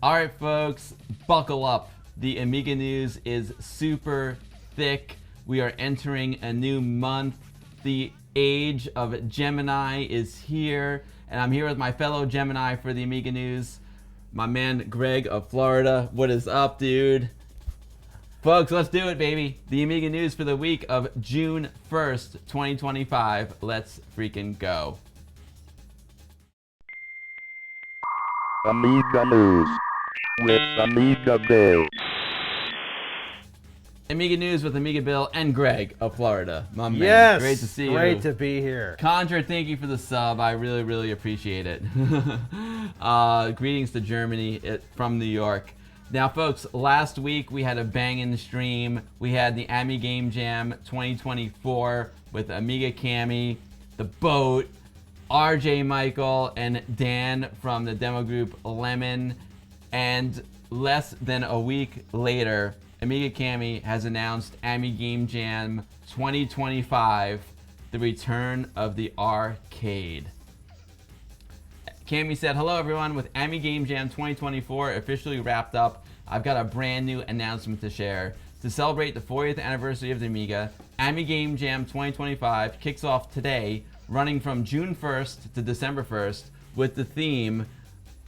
All right, folks, buckle up. The Amiga news is super thick. We are entering a new month. The age of Gemini is here, and I'm here with my fellow Gemini for the Amiga news, my man Greg of Florida. What is up, dude? Folks, let's do it, baby. The Amiga news for the week of June 1st, 2025. Let's freaking go. Amiga news with AmigaBill. Amiga news with AmigaBill and Greg of Florida. My man. Yes, Great to see you. Great to be here. Conjure, thank you for the sub. I really appreciate it. Greetings to Germany from New York. Now, folks, last week we had a banging stream. We had the AmiGameJam 2024 with AmigaJame, The Boat, RJ Michael, and Dan from the demo group Lemon. And less than a week later, AmigaJame has announced AmiGameJam 2025, the return of the arcade. Cami said, hello everyone, with AmiGameJam 2024 officially wrapped up, I've got a brand new announcement to share. To celebrate the 40th anniversary of the Amiga, AmiGameJam 2025 kicks off today, running from June 1st to December 1st with the theme,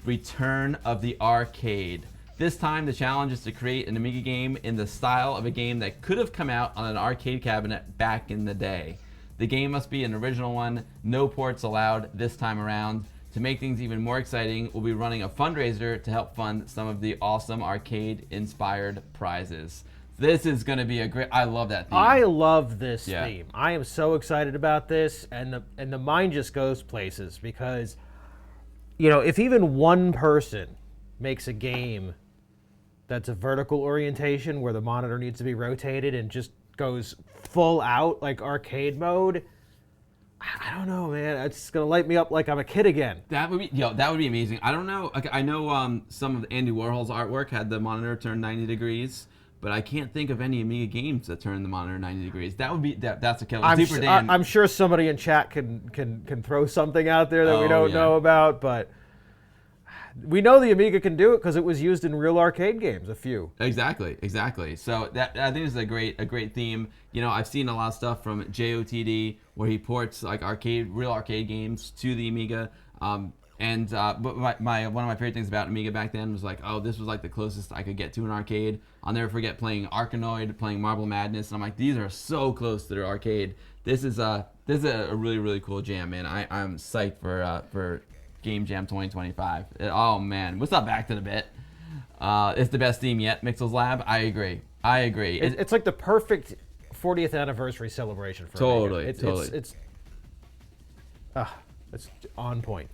Return of the Arcade. This time the challenge is to create an Amiga game in the style of a game that could have come out on an arcade cabinet back in the day. The game must be an original one, no ports allowed this time around. To make things even more exciting, we'll be running a fundraiser to help fund some of the awesome arcade-inspired prizes. This is going to be a great... I love that theme. I love this theme. I am so excited about this, and the mind just goes places because, you know, if even one person makes a game that's a vertical orientation where the monitor needs to be rotated and just goes full out like arcade mode, I don't know, man. It's gonna light me up like I'm a kid again. That would be, that would be amazing. I don't know. I know some of Andy Warhol's artwork had the monitor turned 90 degrees, but I can't think of any Amiga games that turn the monitor 90 degrees. That would be that's a killer. I'm sure somebody in chat can throw something out there that we don't know about, but we know the Amiga can do it because it was used in real arcade games, a few. Exactly. So that I think is a great theme. You know, I've seen a lot of stuff from JOTD where he ports like real arcade games to the Amiga. But one of my favorite things about Amiga back then was like, oh, this was like the closest I could get to an arcade. I'll never forget playing Arkanoid, playing Marble Madness, and I'm like, these are so close to their arcade. This is a really cool jam, man. I'm psyched for GameJam 2025. Oh man, what's up? Back to the bit. It's the best theme yet. Mixel's Lab. I agree. It's like the perfect 40th anniversary celebration for totally. It's on point.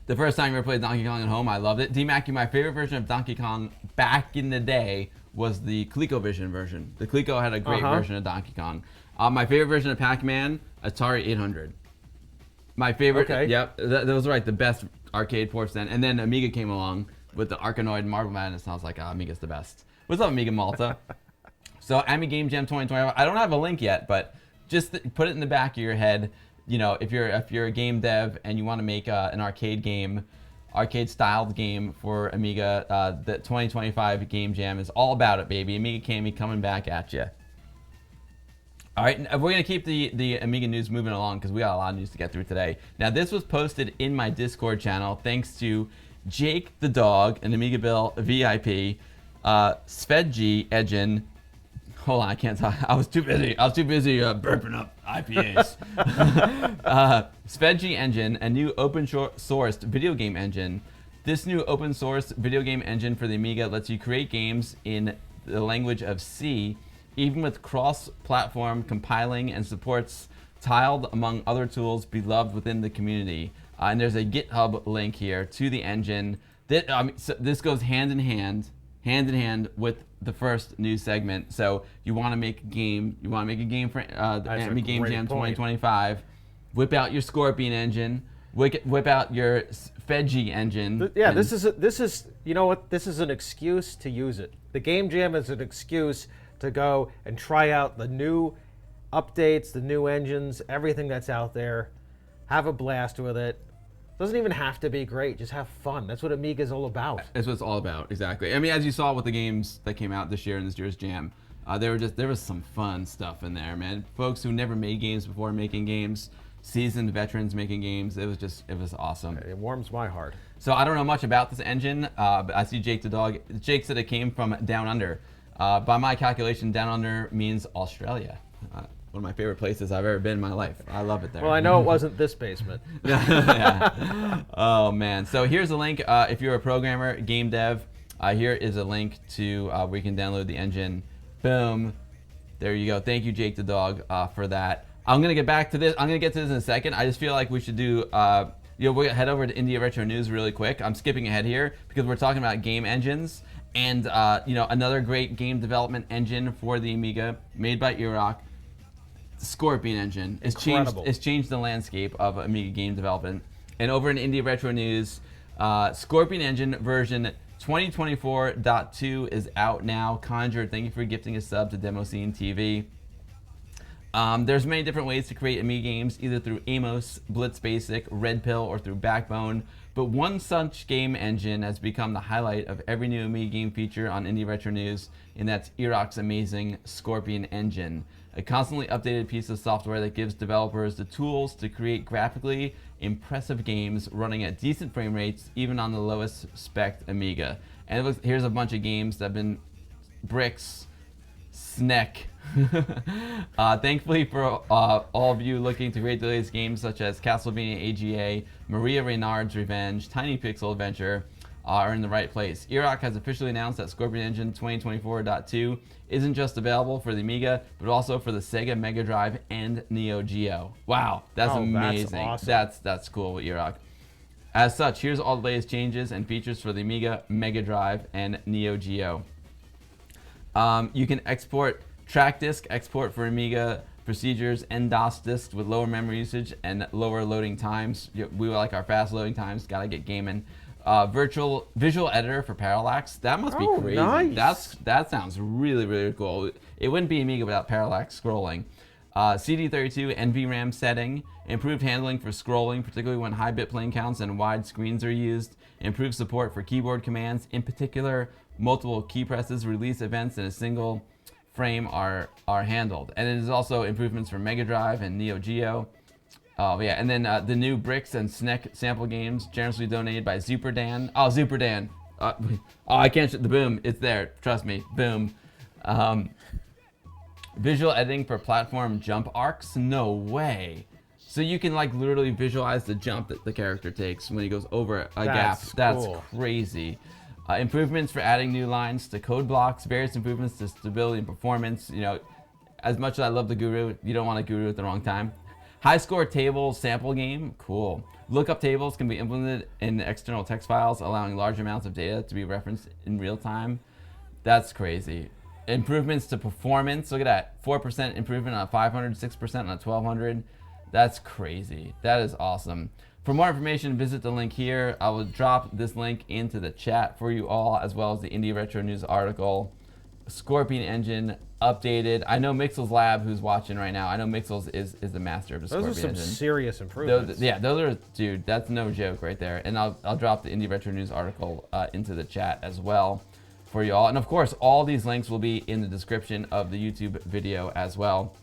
The first time you ever played Donkey Kong at home, I loved it. D-Mac, my favorite version of Donkey Kong back in the day was the ColecoVision version. The Coleco had a great version of Donkey Kong. My favorite version of Pac-Man, Atari 800. My favorite, yep, those were like the best arcade ports then. And then Amiga came along with the Arkanoid and Marble Madness, and I was like, Amiga's the best. What's up, Amiga Malta? So, AmiGameJam 2025, I don't have a link yet, but just put it in the back of your head. You know, if you're a game dev and you want to make an arcade-styled game for Amiga, the 2025 Game Jam is all about it, baby. AmigaJame coming back at you. All right, we're going to keep the Amiga news moving along because we got a lot of news to get through today. Now, this was posted in my Discord channel thanks to Jake the Dog, an AmigaBill VIP, Sevgi Engine. Hold on, I can't talk. I was too busy burping up IPAs. Sevgi Engine, a new open-sourced video game engine. This new open-source video game engine for the Amiga lets you create games in the language of C, even with cross-platform compiling, and supports tiled among other tools beloved within the community. And there's a GitHub link here to the engine. So this goes hand in hand with the first news segment. So you want to make a game. You want to make a game for AmiGameJam 2025. Whip out your Scorpion engine. Whip out your Sevgi engine. Yeah, this is you know what? This is an excuse to use it. The Game Jam is an excuse to go and try out the new updates, the new engines, everything that's out there. Have a blast with it. Doesn't even have to be great. Just have fun. That's what Amiga's all about. That's what it's all about, exactly. I mean, as you saw with the games that came out this year in this year's Jam, there was some fun stuff in there, man. Folks who never made games before making games, seasoned veterans making games. It was awesome. It warms my heart. So I don't know much about this engine, but I see Jake the dog. Jake said it came from Down Under. By my calculation, Down Under means Australia. One of my favorite places I've ever been in my life. I love it there. Well, I know it wasn't this basement. Yeah. Oh man. So here's a link. If you're a programmer, game dev, here is a link to where you can download the engine. Boom. There you go. Thank you, Jake the dog, for that. I'm gonna get back to this. I'm gonna get to this in a second. I just feel like we should do. We're gonna head over to India Retro News really quick. I'm skipping ahead here because we're talking about game engines and another great game development engine for the Amiga, made by Iraq. Scorpion Engine. It's changed the landscape of Amiga game development. And over in Indie Retro News, Scorpion Engine version 2024.2 is out now. Conjure, thank you for gifting a sub to Demo Scene TV. There's many different ways to create Amiga games, either through Amos, Blitz Basic, Red Pill, or through Backbone. But one such game engine has become the highlight of every new Amiga game feature on Indie Retro News, and that's Iraq's amazing Scorpion Engine. A constantly updated piece of software that gives developers the tools to create graphically impressive games running at decent frame rates, even on the lowest spec Amiga. And here's a bunch of games that have been bricks, SNEC. Thankfully for all of you looking to create the latest games such as Castlevania AGA, Maria Reynard's Revenge, Tiny Pixel Adventure, are in the right place. Iraq has officially announced that Scorpion Engine 2024.2 isn't just available for the Amiga, but also for the Sega Mega Drive and Neo Geo. Wow, that's amazing. That's awesome. That's cool, Iraq. As such, here's all the latest changes and features for the Amiga, Mega Drive, and Neo Geo. You can export track disc, export for Amiga procedures, and DOS discs with lower memory usage and lower loading times. We like our fast loading times, gotta get gaming. Virtual visual editor for parallax. That must be crazy. Nice. That sounds really, really cool. It wouldn't be Amiga without parallax scrolling. CD32 NVRAM setting, improved handling for scrolling, particularly when high bit plane counts and wide screens are used. Improved support for keyboard commands, in particular, multiple key presses, release events in a single frame are handled. And it is also improvements for Mega Drive and Neo Geo. Oh yeah, and then the new Bricks and SNEC sample games, generously donated by Zuperdan. Oh, Zuperdan. I can't shut the boom. It's there. Trust me. Boom. Visual editing for platform jump arcs. No way. So you can like literally visualize the jump that the character takes when he goes over a gap. That's cool. Crazy. Improvements for adding new lines to code blocks. Various improvements to stability and performance. You know, as much as I love the Guru, you don't want a Guru at the wrong time. High score tables sample game, cool. Lookup tables can be implemented in external text files, allowing large amounts of data to be referenced in real time. That's crazy. Improvements to performance, look at that. 4% improvement on a 500, 6% on a 1200. That's crazy. That is awesome. For more information, visit the link here. I will drop this link into the chat for you all, as well as the Indie Retro News article. Scorpion Engine updated. I know Mixel's Lab, who's watching right now, I know Mixel's is the master of the Scorpion Engine. Those are some serious improvements. Those are, dude, that's no joke right there. And I'll drop the Indie Retro News article into the chat as well for you all. And of course, all these links will be in the description of the YouTube video as well.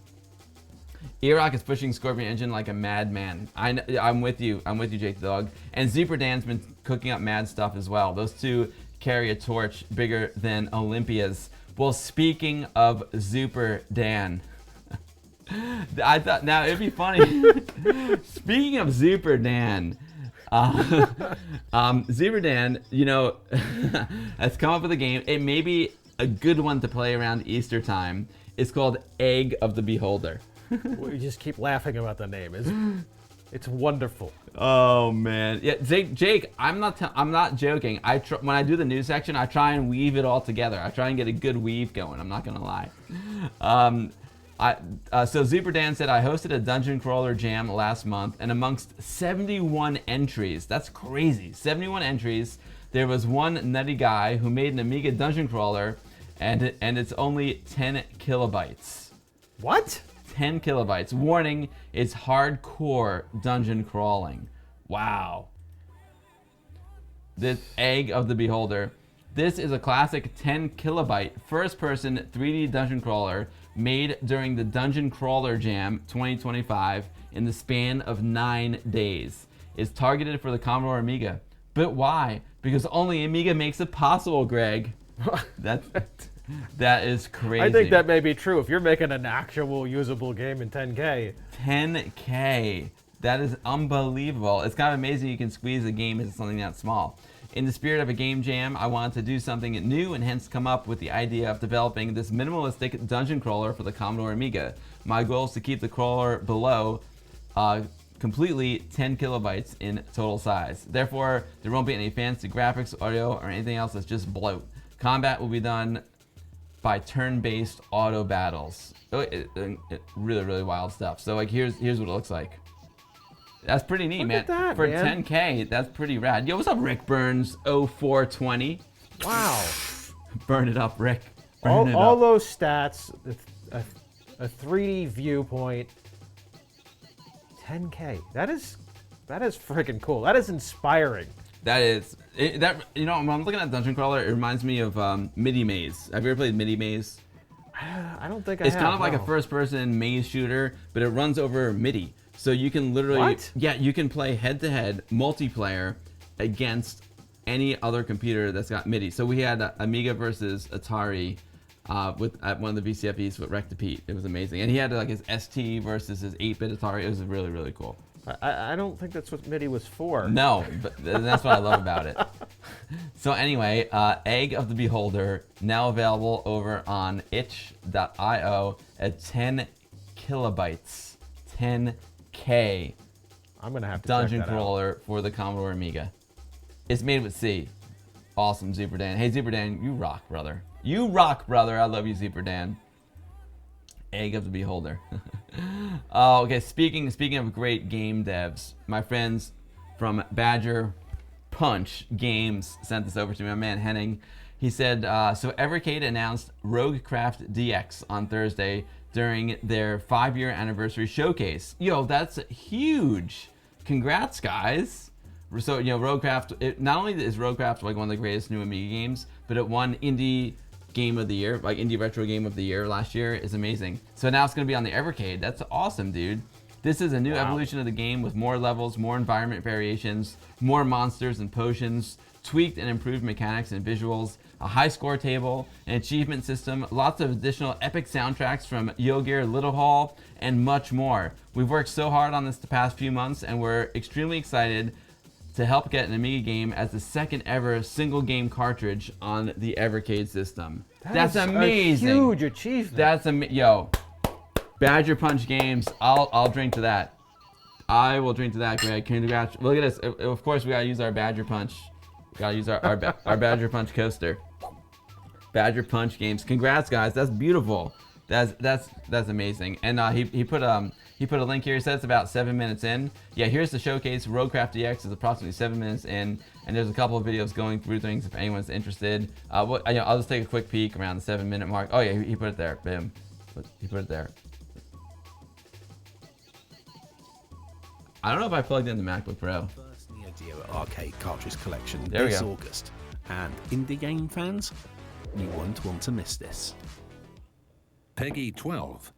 Iraq is pushing Scorpion Engine like a madman. I'm with you. I'm with you, Jake the Dog. And Zuperdan's been cooking up mad stuff as well. Those two carry a torch bigger than Olympia's. Well, speaking of Zuperdan, I thought now it'd be funny. Speaking of Zuperdan, Zuperdan, you know, has come up with a game. It may be a good one to play around Easter time. It's called Egg of the Beholder. We just keep laughing about the name. It's wonderful. Oh man, yeah, Jake, I'm not joking. When I do the news section, I try and weave it all together. I try and get a good weave going. I'm not gonna lie. So Zuperdan said, I hosted a dungeon crawler jam last month, and amongst 71 entries, that's crazy, 71 entries, there was one nutty guy who made an Amiga dungeon crawler, and it's only 10 kilobytes. What? 10 kilobytes. Warning, it's hardcore dungeon crawling. Wow. This egg of the beholder. This is a classic 10 kilobyte first-person 3D dungeon crawler made during the Dungeon Crawler Jam 2025 in the span of 9 days. It's targeted for the Commodore Amiga. But why? Because only Amiga makes it possible, Greg. That is crazy. I think that may be true if you're making an actual usable game in 10K. 10K. That is unbelievable. It's kind of amazing you can squeeze a game into something that small. In the spirit of a game jam, I wanted to do something new and hence come up with the idea of developing this minimalistic dungeon crawler for the Commodore Amiga. My goal is to keep the crawler below completely 10 kilobytes in total size. Therefore, there won't be any fancy graphics, audio, or anything else that's just bloat. Combat will be done by turn-based auto battles. Really, really wild stuff. So like, here's what it looks like. That's pretty neat, Look man. at that, For man. 10K, that's pretty rad. Yo, what's up, Rick Burns 0420? Wow. Burn it up, Rick. Burn it All up. those stats, a 3D viewpoint, 10K. That is freaking cool. That is inspiring. That is, when I'm looking at Dungeon Crawler, it reminds me of MIDI Maze. Have you ever played MIDI Maze? I don't think I It's have. kind of like a no. first-person maze shooter, but it runs over MIDI. So you can literally, What? yeah, you can play head-to-head multiplayer against any other computer that's got MIDI. So we had Amiga versus Atari at one of the VCFEs with Rec to Pete. It was amazing, and he had like his ST versus his 8-bit Atari. It was really, really cool. I don't think that's what MIDI was for. No, but that's what I love about it. So anyway, Egg of the Beholder, now available over on itch.io at 10 kilobytes, 10K I'm gonna have to dungeon check that out. crawler for the Commodore Amiga. It's made with C. Awesome, Zebra Dan. Hey, Zebra Dan, you rock, brother. You rock, brother. I love you, Zebra Dan. Egg of the Beholder. Oh, okay. Speaking of great game devs, my friends from Badger Punch Games sent this over to me. My man Henning. He said, so Evercade announced Roguecraft DX on Thursday during their 5-year anniversary showcase. Yo, that's huge. Congrats, guys. So, Roguecraft, not only is Roguecraft like one of the greatest new Amiga games, but it won Indie Game of the Year, like Indie Retro Game of the Year last year. Is amazing. So now it's going to be on the Evercade. That's awesome, dude. This is a new evolution of the game with more levels, more environment variations, more monsters and potions, tweaked and improved mechanics and visuals, a high score table, an achievement system, lots of additional epic soundtracks from Yogir Littlehall, and much more. We've worked so hard on this the past few months, and we're extremely excited to help get an Amiga game as the second ever single game cartridge on the Evercade system. That's amazing. A huge achievement. That's yo, Badger Punch Games. I'll drink to that. I will drink to that, Greg. Congrats. Look at this. Of course, we gotta use our Badger Punch. We gotta use our Badger Punch coaster. Badger Punch Games. Congrats, guys. That's beautiful. That's amazing. And he put a link here. He said it's about 7 minutes in. Yeah, here's the showcase. Roguecraft DX is approximately 7 minutes in, and there's a couple of videos going through things if anyone's interested. I'll just take a quick peek around the 7-minute mark. Oh yeah, he put it there. Boom. He put it there. I don't know if I plugged in the MacBook Pro. First Neo Geo arcade cartridge collection There we this go. August. And indie game fans, you won't want to miss this. Peggy 12.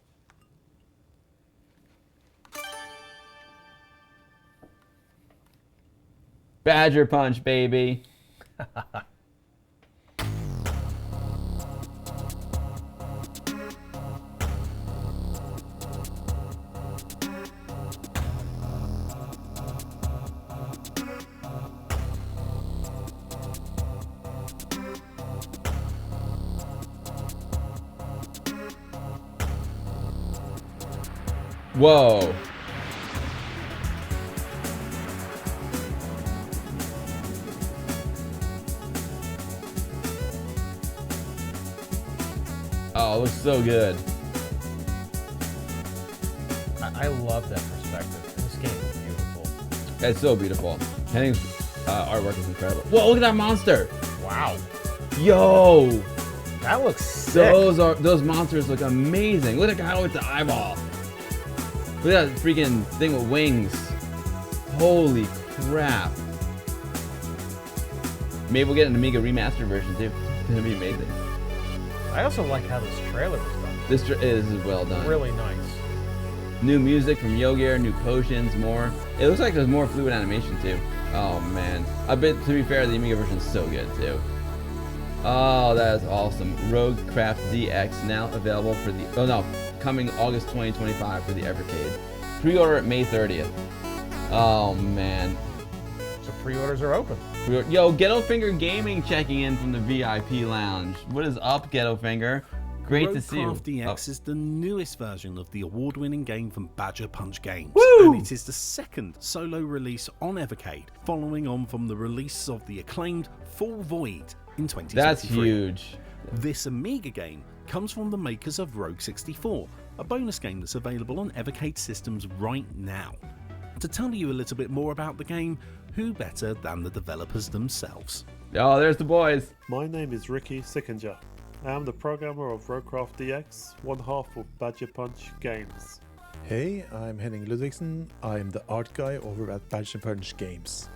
Badger Punch, baby. Whoa. Oh, it looks so good. I love that perspective. This game is beautiful. It's so beautiful. Henning's artwork is incredible. Whoa, look at that monster. Wow. Yo. That looks sick. Those monsters look amazing. Look at that guy with the eyeball. Look at that freaking thing with wings. Holy crap. Maybe we'll get an Amiga remastered version too. It'll be amazing. I also like how this trailer was done. This is well done. Really nice. New music from Yogear, new potions, more. It looks like there's more fluid animation too. Oh man. I bet, to be fair, the Amiga version is so good too. Oh, that is awesome. Roguecraft DX now available for the, oh no, coming August 2025 for the Evercade. Pre-order at May 30th. Oh man. So pre-orders are open. Yo, GhettoFinger Gaming checking in from the VIP lounge. What is up, GhettoFinger? Great to see you. Roguecraft DX is the newest version of the award-winning game from Badger Punch Games. Woo! And it is the second solo release on Evercade, following on from the release of the acclaimed Full Void in 2023. That's huge. This Amiga game comes from the makers of Rogue 64, a bonus game that's available on Evercade systems right now. To tell you a little bit more about the game, who better than the developers themselves? Oh, there's the boys. My name is Ricky Sickinger. I am the programmer of Roguecraft DX, one half of Badger Punch Games. Hey, I'm Henning Ludvigsen. I'm the art guy over at Badger Punch Games.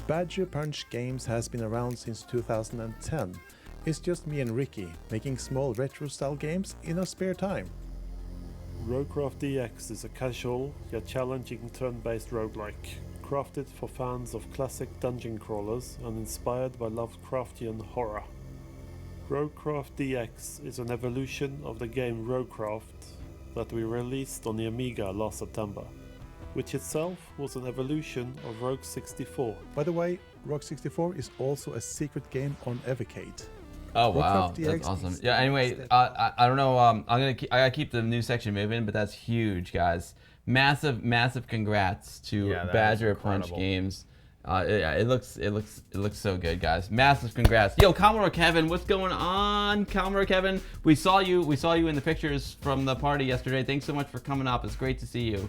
Badger Punch Games has been around since 2010. It's just me and Ricky making small retro-style games in our spare time. Roguecraft DX is a casual yet challenging turn-based roguelike, crafted for fans of classic dungeon crawlers and inspired by Lovecraftian horror. Roguecraft DX is an evolution of the game Roguecraft that we released on the Amiga last September, which itself was an evolution of Rogue 64. By the way, Rogue 64 is also a secret game on Evercade. Oh wow, Roguecraft DX that's awesome. is Yeah. Anyway, I don't know. I gotta keep the news section moving, but that's huge, guys. Massive congrats to Yeah, that is Badger Punch incredible. Games. Yeah, it looks so good, guys. Massive congrats. Yo, Commodore Kevin, what's going on? Commodore Kevin, we saw you in the pictures from the party yesterday. Thanks so much for coming up. It's great to see you.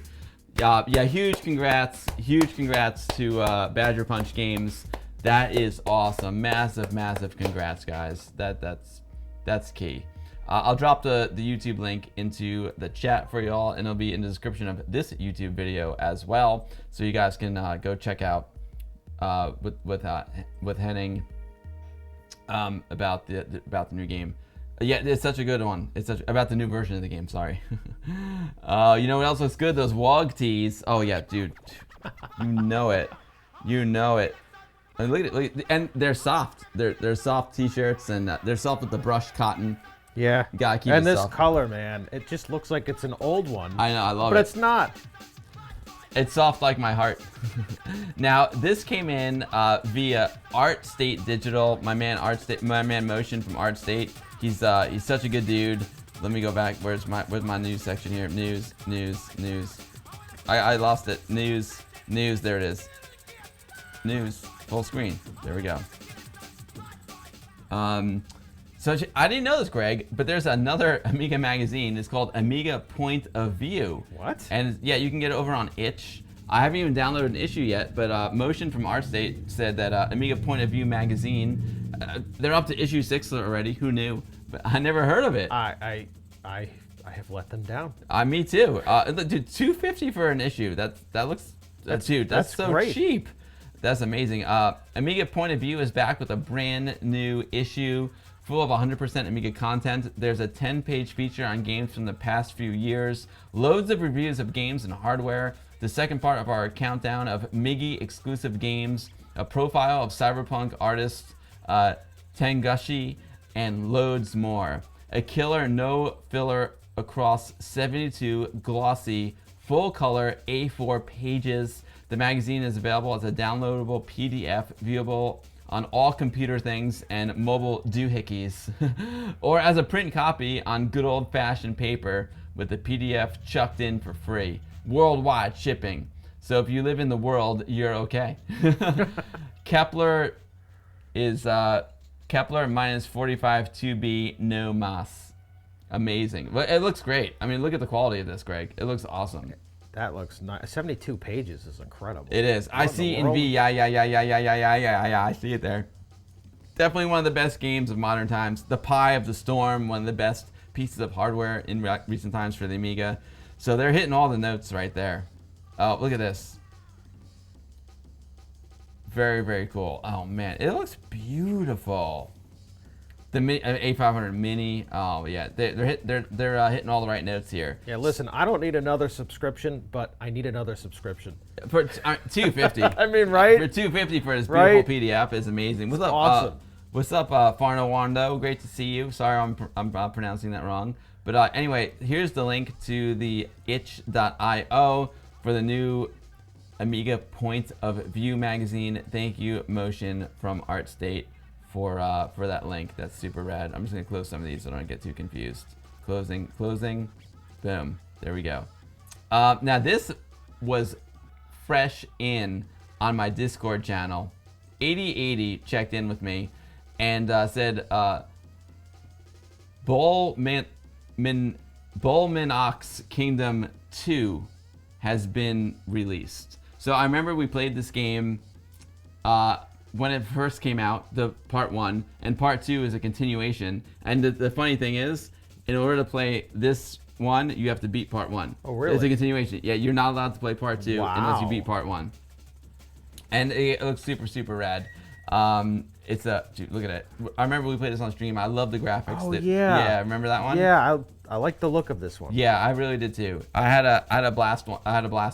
Yeah, huge congrats to Badger Punch Games. That is awesome. Massive congrats, guys. That's key. I'll drop the YouTube link into the chat for y'all, and it'll be in the description of this YouTube video as well, so you guys can go check out with Henning about the new game. Yeah, it's such a good one. It's about the new version of the game. Sorry. You know what else looks good? Those WOG tees. Oh yeah, dude. You know it. And look at it. And they're soft. They're soft T-shirts, and they're soft with the brushed cotton. Yeah. You gotta keep and it this soft. color, man, it just looks like it's an old one. I know. I love it. But it's not. It's soft like my heart. Now this came in via Art State Digital. My man Motion from Art State. He's such a good dude. Let me go back. Where's my news section here? News. I lost it. News. There it is. News. Full screen. There we go. So I didn't know this, Greg, but there's another Amiga magazine. It's called Amiga Point of View. What? And yeah, you can get it over on itch. I haven't even downloaded an issue yet, but Motion from ArtState said that Amiga Point of View magazine, they're up to issue 6 already. Who knew? But I never heard of it. I have let them down. Me too. Dude, $2.50 for an issue. That's so great. cheap. That's amazing. Amiga Point of View is back with a brand new issue full of 100% Amiga content. There's a 10-page feature on games from the past few years, loads of reviews of games and hardware, the second part of our countdown of MIGI exclusive games, a profile of cyberpunk artist Tengushi, and loads more. A killer no filler across 72 glossy full color A4 pages. The magazine is available as a downloadable PDF viewable on all computer things and mobile doohickeys, or as a print copy on good old-fashioned paper with the PDF chucked in for free. Worldwide shipping. So if you live in the world, you're okay. Kepler is Kepler minus 45 2B no mas. Amazing. It looks great. I mean, look at the quality of this, Greg. It looks awesome. That looks nice. 72 pages is incredible. It is. I see in V. Yeah. I see it there. Definitely one of the best games of modern times. The Pie of the Storm, one of the best pieces of hardware in recent times for the Amiga. So they're hitting all the notes right there. Oh, look at this. Very, very cool. Oh man, it looks beautiful. The A500 Mini. Oh yeah, they're hitting all the right notes here. Yeah, listen, I don't need another subscription, but I need another subscription. For $250. I mean, right? For $250 for this beautiful Right? PDF is amazing. What's up? Awesome. What's up, Farno Wando? Great to see you. Sorry, I'm pronouncing that wrong. But anyway, here's the link to the itch.io for the new Amiga Point of View magazine. Thank you, Motion from ArtState, for that link. That's super rad. I'm just gonna close some of these so I don't get too confused. Closing, boom. There we go. Now this was fresh in on my Discord channel. 8080 checked in with me and said Bolminoks Kingdom 2 has been released. So I remember we played this game when it first came out, the part 1, and part 2 is a continuation. And the funny thing is, in order to play this one, you have to beat part 1. Oh, really? It's a continuation. Yeah, you're not allowed to play part 2 unless you Wow. beat part 1. And it looks super, super rad. Dude, look at it. I remember we played this on stream. I love the graphics. Oh, yeah. Yeah, remember that one? Yeah, I like the look of this one. Yeah, I really did too. I had a blast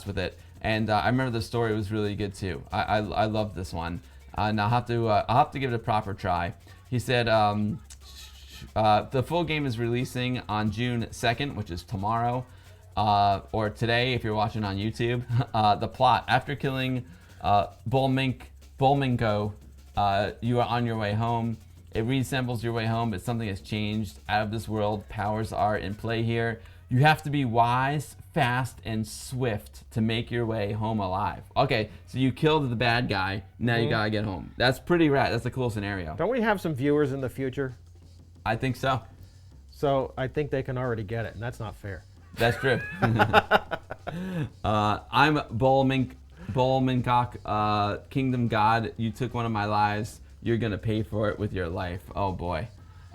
with it, and I remember the story was really good too. I loved this one, and I'll have to give it a proper try. He said the full game is releasing on June 2nd, which is tomorrow, or today if you're watching on YouTube. The plot: after killing Bolminko, you are on your way home. It reassembles your way home, but something has changed. Out of this world, powers are in play here. You have to be wise, fast, and swift to make your way home alive. Okay, so you killed the bad guy, now you gotta get home. That's pretty rad. That's a cool scenario. Don't we have some viewers in the future? I think so. So I think they can already get it, and that's not fair. That's true. I'm Bolminoks Kingdom God. You took one of my lives. You're gonna pay for it with your life. Oh boy.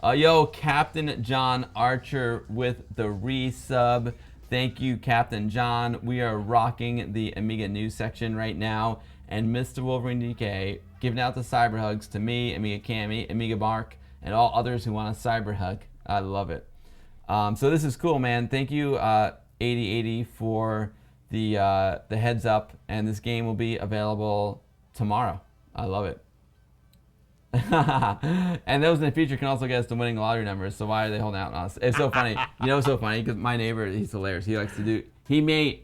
Yo, Captain John Archer with the resub. Thank you, Captain John. We are rocking the Amiga news section right now. And Mr. Wolverine DK giving out the cyber hugs to me, Amiga Cammy, Amiga Mark, and all others who want a cyber hug. I love it. So this is cool, man. Thank you, 8080, for the heads up. And this game will be available tomorrow. I love it. And those in the future can also get us the winning lottery numbers. So why are they holding out on us? It's so funny. You know, it's so funny because my neighbor, he's hilarious. He likes to do. He may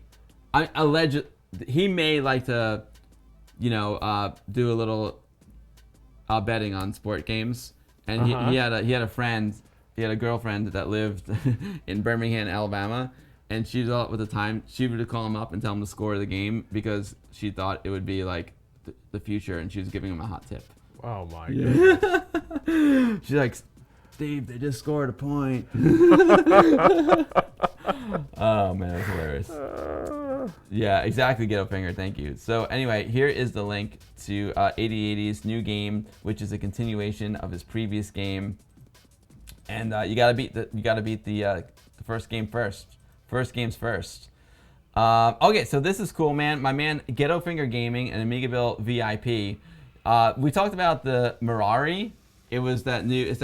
like to, do a little betting on sport games. And he had a friend, he had a girlfriend that lived in Birmingham, Alabama. And she thought with the time she would call him up and tell him the score of the game because she thought it would be like the future, and she was giving him a hot tip. Oh my goodness. She's like, Steve, they just scored a point. Oh man, that's hilarious. Yeah, exactly, Ghetto Finger, thank you. So anyway, here is the link to 8080's new game, which is a continuation of his previous game. And you gotta beat the first game first. First games first. Okay, so this is cool, man. My man Ghetto Finger Gaming and AmigaBill VIP. We talked about the Mirari. It was the new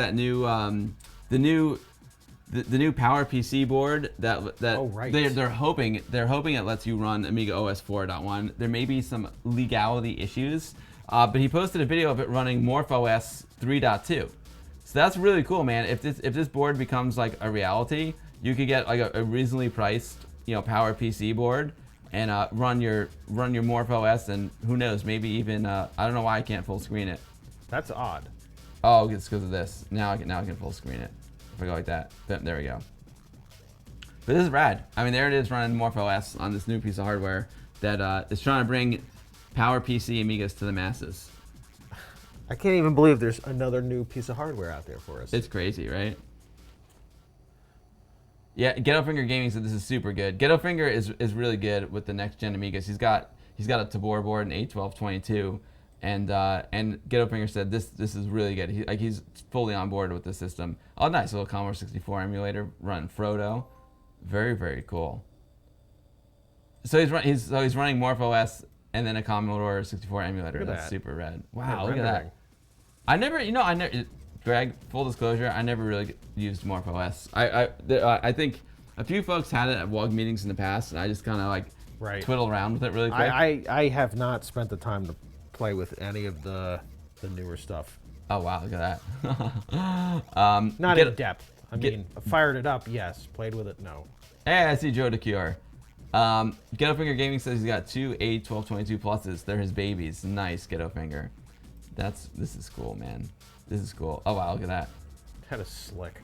PowerPC board that Oh, right. they're hoping it lets you run Amiga OS 4.1. There may be some legality issues, but he posted a video of it running MorphOS 3.2. So that's really cool, man. If this board becomes like a reality, you could get like a reasonably priced PowerPC board and run your MorphOS, and who knows, maybe even I don't know why I can't full screen it. That's odd. Oh, it's because of this. Now I can full screen it. If I go like that, there we go. But this is rad. I mean, there it is running MorphOS on this new piece of hardware that is trying to bring PowerPC Amigas to the masses. I can't even believe there's another new piece of hardware out there for us. It's crazy, right? Yeah, Ghetto Finger Gaming said this is super good. Ghetto Finger is really good with the next gen Amigas. He's got a Tabor board, an 81222, and Ghetto Finger said this is really good. He's fully on board with the system. Oh, nice little Commodore 64 emulator running Frodo, very, very cool. So he's running MorphOS and then a Commodore 64 emulator. Look at That's that. super rad. That Wow, look at that. rendering. I never, Greg, full disclosure, I never really used MorphOS. I think a few folks had it at WUG meetings in the past, and I just kind of like Right. twiddle around with it really quick. I have not spent the time to play with any of the newer stuff. Oh wow, look at that. Not get- in depth. I get- mean, fired it up, yes. Played with it, no. Hey, I see Joe DeCure. GhettoFinger Gaming says he's got 2 A1222 pluses. They're his babies. Nice, GhettoFinger. This is cool, man. This is cool. Oh wow, look at that. That is slick.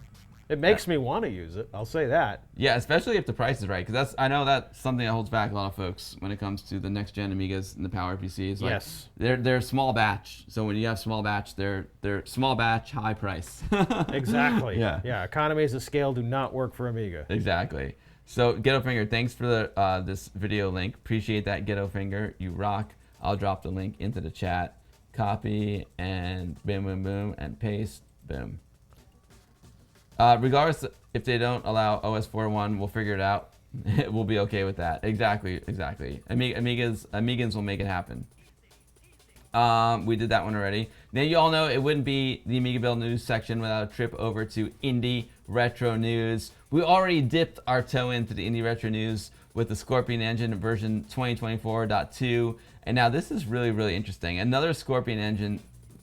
It makes me want to use it. I'll say that. Yeah, especially if the price is right, because I know that's something that holds back a lot of folks when it comes to the next gen Amigas and the PowerPCs. Like, Yes. they're small batch. So when you have small batch, they're small batch, high price. Exactly. Yeah. Yeah. Economies of scale do not work for Amiga. Exactly. So GhettoFinger, thanks for the this video link. Appreciate that, GhettoFinger. You rock. I'll drop the link into the chat. Copy and boom, boom, boom, and paste. Boom. Regardless if they don't allow OS 4.1, we'll figure it out. We'll be okay with that. Exactly. Amigans will make it happen. We did that one already. Now you all know it wouldn't be the AmigaBill news section without a trip over to Indie Retro News. We already dipped our toe into the Indie Retro News with the Scorpion Engine version 2024.2, and now this is really, really interesting. Another Scorpion Engine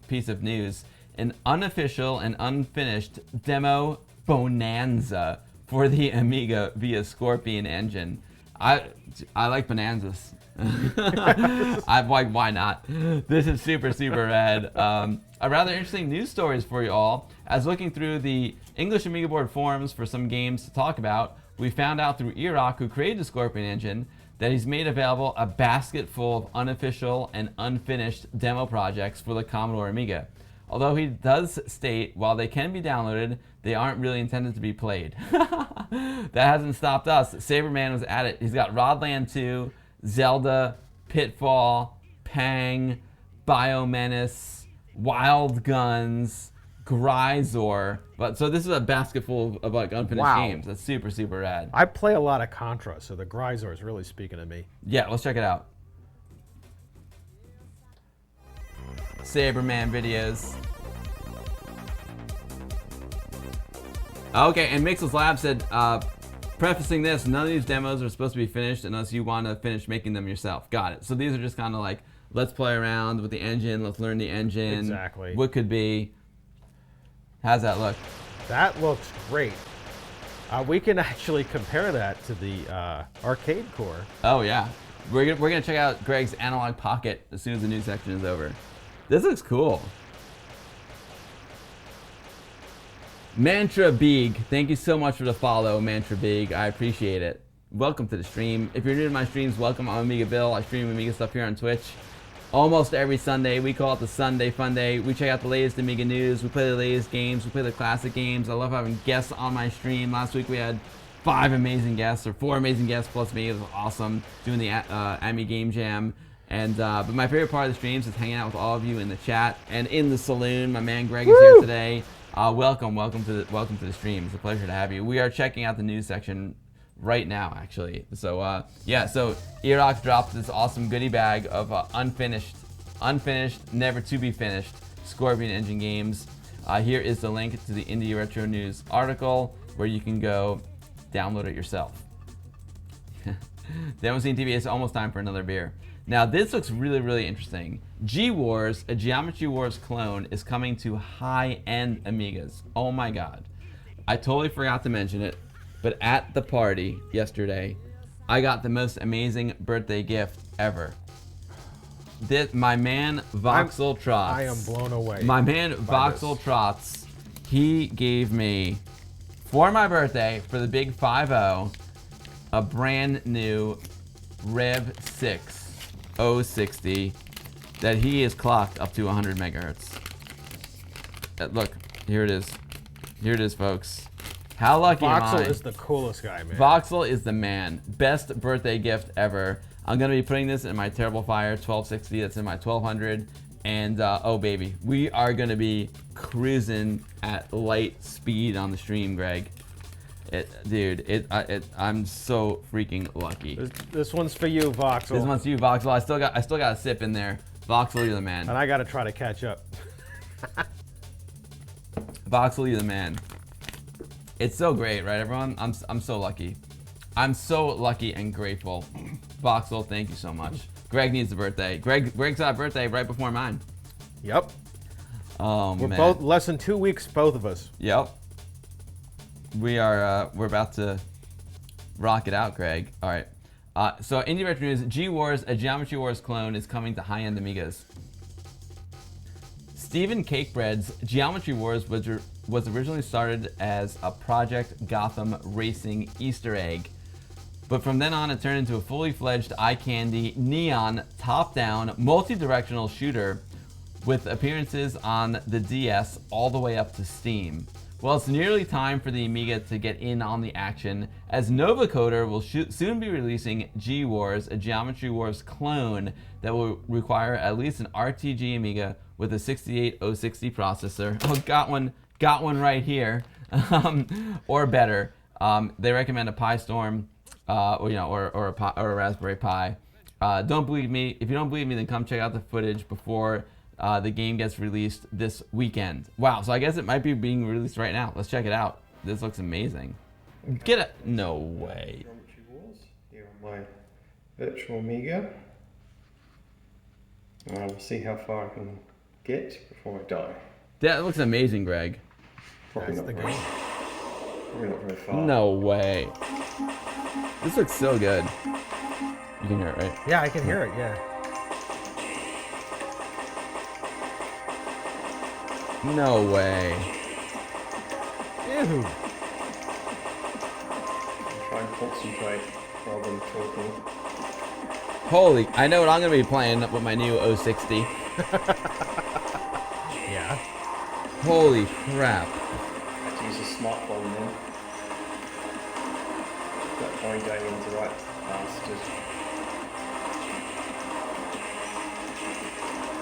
piece of news. An unofficial and unfinished demo bonanza for the Amiga via Scorpion Engine. I like bonanzas. I'm like, why not? This is super, super rad. A rather interesting news stories for you all. As looking through the English Amiga board forums for some games to talk about, we found out through Iraq, who created the Scorpion Engine, that he's made available a basket full of unofficial and unfinished demo projects for the Commodore Amiga. Although he does state, while they can be downloaded, they aren't really intended to be played. That hasn't stopped us. Saberman was at it. He's got Rodland 2, Zelda, Pitfall, Pang, Biomenace, Wild Guns, Gryzor. But so this is a basket full of like unfinished Wow. games. That's super, super rad. I play a lot of Contra, so the Gryzor is really speaking to me. Yeah, let's check it out. Saberman videos. Okay, and Mixel's Lab said, prefacing this, none of these demos are supposed to be finished unless you want to finish making them yourself. Got it. So these are just kind of like, let's play around with the engine, let's learn the engine. Exactly. What could be. How's that look? That looks great. We can actually compare that to the arcade core. Oh yeah. We're gonna check out Greg's Analog Pocket as soon as the news section is over. This looks cool. Mantra Big, thank you so much for the follow, Mantra Big. I appreciate it. Welcome to the stream. If you're new to my streams, welcome. I'm AmigaBill. I stream Amiga stuff here on Twitch almost every Sunday. We call it the Sunday Fun Day. We check out the latest Amiga news. We play the latest games. We play the classic games. I love having guests on my stream. Last week we had 5 amazing guests, or 4 amazing guests plus me. It was awesome doing the AmiGameJam. And but my favorite part of the streams is hanging out with all of you in the chat and in the saloon. My man Greg is here today. Welcome to the stream. It's a pleasure to have you. We are checking out the news section right now, actually. So yeah, so Iraq dropped this awesome goodie bag of unfinished, never to be finished Scorpion Engine games. Here is the link to the Indie Retro News article where you can go download it yourself. Demo Scene TV, it's almost time for another beer. Now this looks really, really interesting. G-Wars, a Geometry Wars clone, is coming to high-end Amigas. Oh my god. I totally forgot to mention it, but at the party yesterday, I got the most amazing birthday gift ever. My man Voxel Trots. I am blown away. My man Voxel Trots, he gave me, for my birthday, for the big 5-0, a brand new Rev 6 060 that he is clocked up to 100 megahertz. Look, here it is. Here it is, folks. How lucky am I? Voxel is the coolest guy, man. Voxel is the man. Best birthday gift ever. I'm going to be putting this in my Terrible Fire 1260. That's in my 1200. And, oh, baby. We are going to be cruising at light speed on the stream, Greg. Dude, I'm so freaking lucky. This one's for you, Voxel. This one's you, Voxel. I still got a sip in there. Voxel, you're the man. And I gotta try to catch up. Voxel, you're the man. It's so great, right, everyone? I'm so lucky. I'm so lucky and grateful. Voxel, thank you so much. Greg needs a birthday. Greg's got a birthday right before mine. Yep. Oh, We're man. both less than 2 weeks, both of us. Yep. We're about to rock it out, Greg. All right. So Indie Retro News, G-Wars, a Geometry Wars clone, is coming to high-end Amigas. Stephen Cakebread's Geometry Wars was originally started as a Project Gotham Racing Easter egg. But from then on, it turned into a fully fledged eye candy, neon, top-down, multi-directional shooter with appearances on the DS all the way up to Steam. Well, it's nearly time for the Amiga to get in on the action, as Novacoder will soon be releasing G-Wars, a Geometry Wars clone that will require at least an RTG Amiga with a 68060 processor. Oh, got one right here, or better. They recommend a Pi Storm, or a Raspberry Pi. Don't believe me? If you don't believe me, then come check out the footage before the game gets released this weekend. Wow, so I guess it might be being released right now. Let's check it out. This looks amazing. Get it? No way. Geometry Wars here on my virtual Amiga. And we'll see how far I can get before I die. That looks amazing, Greg. Probably not very far. No way. This looks so good. You can hear it, right? Yeah, I can hear it, yeah. No way. Ew. Try and concentrate rather than talking. Holy, I know what I'm gonna be playing with my new 060. Yeah. Holy crap. I have to use a smartphone then. Got going into the right bastards.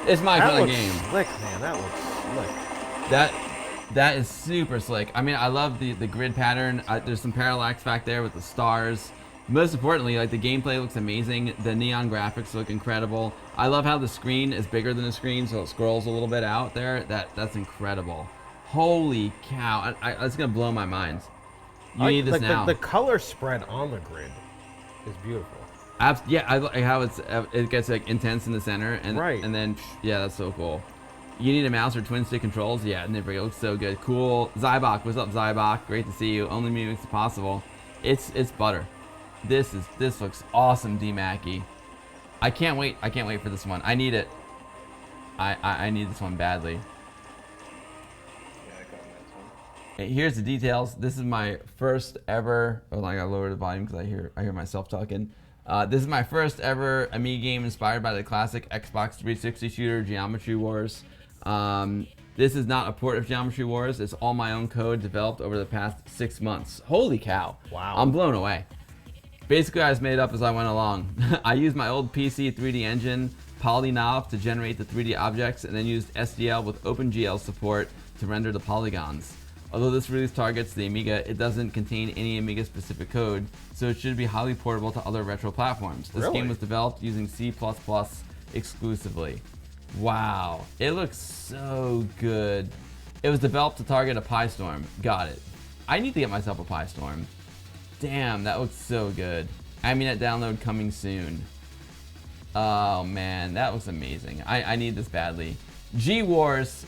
It's my That kind of looks game. slick, man. That looks slick. That is super slick. I mean, I love the grid pattern. There's some parallax back there with the stars. Most importantly, like, the gameplay looks amazing. The neon graphics look incredible. I love how the screen is bigger than the screen, so it scrolls a little bit out there. That's incredible. Holy cow! It's gonna blow my mind. You need this now. The color spread on the grid is beautiful. Yeah, I like how it gets like intense in the center, and Right. and then yeah, that's so cool. You need a mouse or twin stick controls? Yeah, it looks so good. Cool. Zybok, what's up, Zybok? Great to see you. Only me makes it possible. It's butter. This looks awesome, D-Mackie. I can't wait for this one. I need it. I need this one badly. Yeah, I got that one. Here's the details. This is my first ever. Oh, I gotta lower the volume because I hear myself talking. This is my first ever Amiga game inspired by the classic Xbox 360 shooter Geometry Wars. This is not a port of Geometry Wars. It's all my own code developed over the past 6 months. Holy cow! Wow. I'm blown away. Basically, I just made it up as I went along. I used my old PC 3D engine, Polynob, to generate the 3D objects, and then used SDL with OpenGL support to render the polygons. Although this release targets the Amiga, it doesn't contain any Amiga-specific code, so it should be highly portable to other retro platforms. This Really? game was developed using C++ exclusively. Wow, it looks so good. It was developed to target a Pi Storm. Got it. I need to get myself a Pi Storm. Damn, that looks so good. AmiNet download coming soon. Oh man, that looks amazing. I need this badly. G-Wars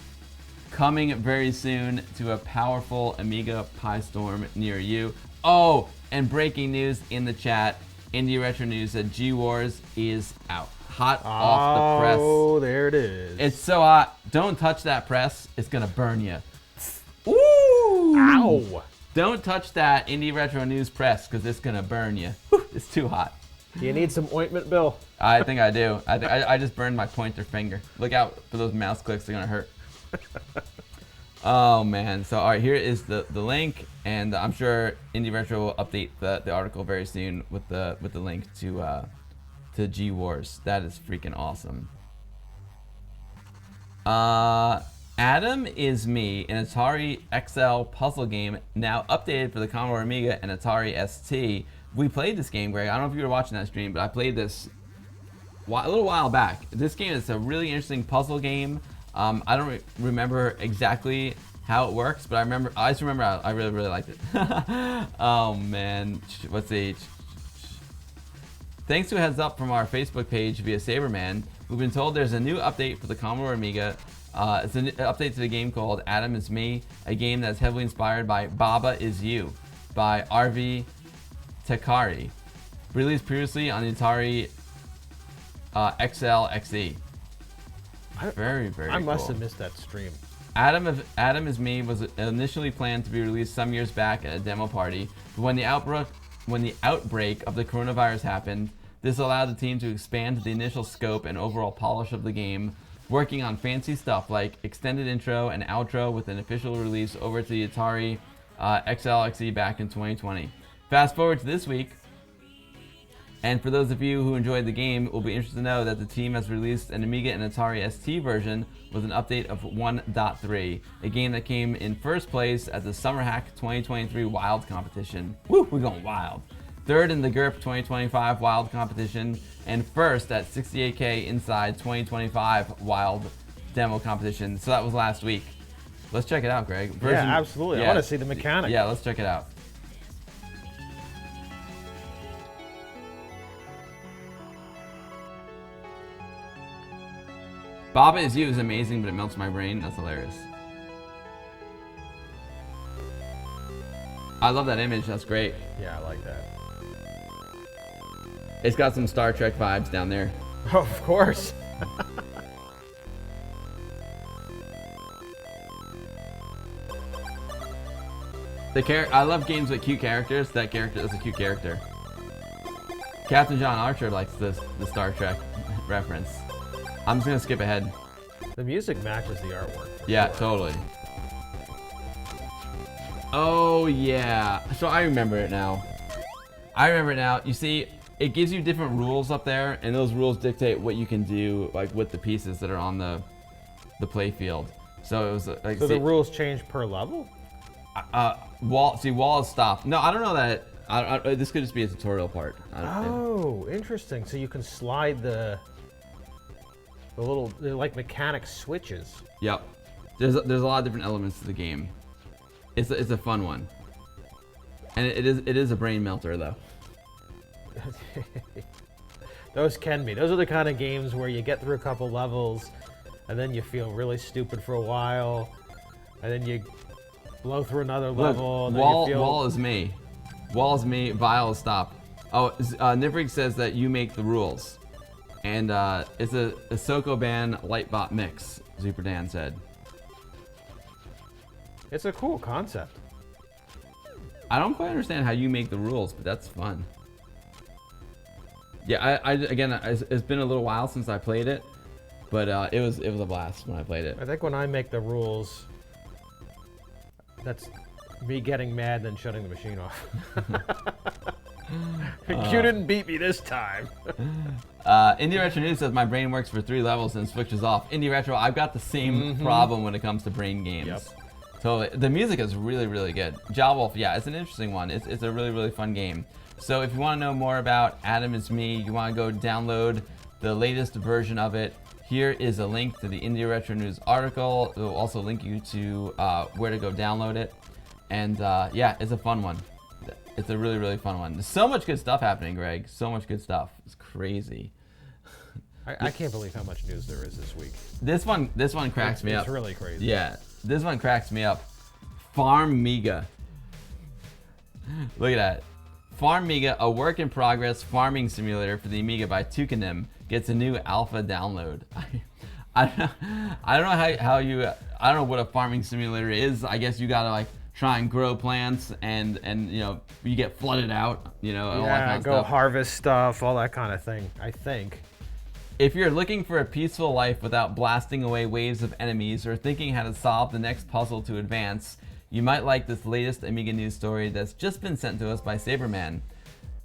coming very soon to a powerful Amiga Pi Storm near you. Oh, and breaking news in the chat. Indie Retro News said G-Wars is out. Hot off the press. Oh, there it is. It's so hot. Don't touch that press. It's gonna burn you. Ooh! Ow! Don't touch that Indie Retro News press because it's gonna burn you. It's too hot. Do you need some ointment, Bill? I think I do. I just burned my pointer finger. Look out for those mouse clicks. They're gonna hurt. Oh man. So all right, here is the link, and I'm sure Indie Retro will update the article very soon with the link to G Wars. That is freaking awesome. Adam is Me, an Atari XL puzzle game now updated for the Commodore Amiga and Atari ST. We played this game, Greg. I don't know if you were watching that stream, but I played this a little while back. This game is a really interesting puzzle game. I don't remember exactly how it works, but I just remember I really, really liked it. Oh man, let's see. Thanks to a heads up from our Facebook page via Saberman, we've been told there's a new update for the Commodore Amiga. It's an update to the game called Adam is Me, a game that's heavily inspired by Baba Is You by RV Takari, released previously on the Atari XL XE. Very, very cool. I must have missed that stream. Adam is Me was initially planned to be released some years back at a demo party, but when the outbreak of the coronavirus happened, this allowed the team to expand the initial scope and overall polish of the game, working on fancy stuff like extended intro and outro with an official release over to the Atari XL XE back in 2020. Fast forward to this week, and for those of you who enjoyed the game, it will be interesting to know that the team has released an Amiga and Atari ST version with an update of 1.3, a game that came in first place at the Summer Hack 2023 Wild competition. Woo, we're going wild. Third in the GURP 2025 Wild competition, and first at 68K Inside 2025 Wild demo competition. So that was last week. Let's check it out, Greg. Yeah, absolutely. I want to see the mechanic. Yeah, let's check it out. Baba Is You is amazing, but it melts my brain. That's hilarious. I love that image. That's great. Yeah, I like that. It's got some Star Trek vibes down there. Oh, of course. I love games with cute characters. That character is a cute character. Captain John Archer likes the Star Trek reference. I'm just gonna skip ahead. The music matches the artwork. Yeah, totally. Oh yeah. So I remember it now. You see, it gives you different rules up there, and those rules dictate what you can do, like with the pieces that are on the play field. So it was like. So the rules change per level? Wall is stopped. No, I don't know that. This could just be a tutorial part. Oh, interesting. So you can slide the little, they're like mechanic switches. Yep. There's a lot of different elements to the game. It's a fun one. And it is a brain melter though. Those can be. Those are the kind of games where you get through a couple levels and then you feel really stupid for a while, and then you blow through another level. And Wall is me. Wall is me. Vile is stop. Oh, Nivrig says that you make the rules. And it's a Sokoban Lightbot mix, Super Dan said. It's a cool concept. I don't quite understand how you make the rules, but that's fun. Yeah, again, it's been a little while since I played it, but it was a blast when I played it. I think when I make the rules, that's me getting mad and then shutting the machine off. You didn't beat me this time. Indie Retro News says my brain works for 3 levels and switches off. Indie Retro, I've got the same problem when it comes to brain games. Yep. Totally. The music is really, really good. Jawwolf, yeah, it's an interesting one. It's a really, really fun game. So if you want to know more about Adam is Me, you want to go download the latest version of it, here is a link to the Indie Retro News article. It will also link you to where to go download it. And yeah, it's a fun one. It's a really, really fun one. There's so much good stuff happening, Greg. So much good stuff. It's crazy. I can't believe how much news there is this week. This one cracks me up. It's really crazy. Yeah, this one cracks me up. Farmiga. Look at that. Farmiga, a work in progress farming simulator for the Amiga by Tucanim, gets a new alpha download. I don't know how you. I don't know what a farming simulator is. I guess you gotta like try and grow plants, and you know you get flooded out. You know, all that kind of go stuff. harvest stuff, all that kind of thing. I think. If you're looking for a peaceful life without blasting away waves of enemies or thinking how to solve the next puzzle to advance, you might like this latest Amiga news story that's just been sent to us by Saberman.